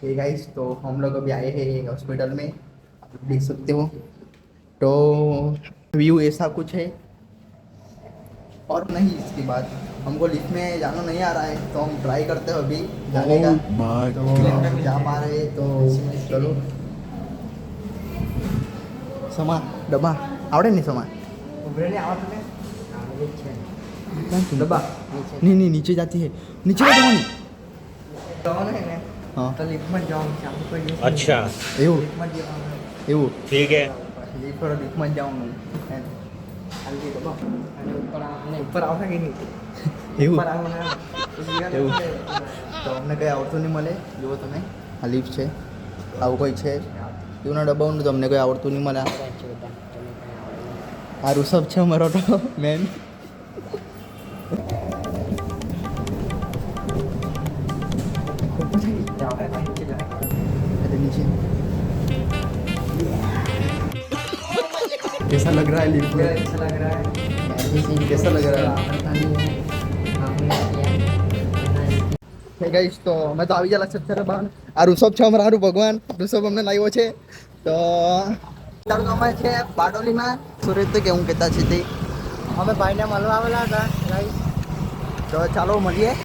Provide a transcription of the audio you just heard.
Hey guys, तो हम लोग अभी आए हैं हॉस्पिटल में, आप देख सकते हो। तो व्यू ऐसा कुछ है और नहीं। इसके बाद हमको लिफ्ट में जाना नहीं आ रहा है, तो हम ट्राई करते हैं अभी जाने का। तो जा पा रहे हैं तो चलो। समा डब्बा आवड़े नहीं समा डब्बा नहीं नहीं नीचे जाती है, नीचे का जमानी। हाँ अच्छा એવું એવું ठीक है લીફમાં જવાનું એવું એવું તો અમને કંઈ આવડતું નહીં મળે. જુઓ તમે, આ લીફ છે, આવું કંઈ છે એના ડબ્બાઓનું તો અમને કંઈ આવડતું નહીં મળે. આ ઋષભ છે અમારો તો મેન. नीचे कैसा लग रहा है लिफ्ट में? अच्छा लग रहा है. कैसा लग रहा है गाइस? तो मैं तो આવી ગયેલા છે અત્યારે બહાર. આ ઋષભ છે અમારું ભગવાન. ઋષભ અમને લાવ્યો છે. તો અત્યારે તો અમે છે બારડોલીમાં. સુરેશ તો કેવું કહેતા છે તે અમે ભાઈને મળવા આવેલા હતા ગાઈસ. તો ચાલો મળીએ.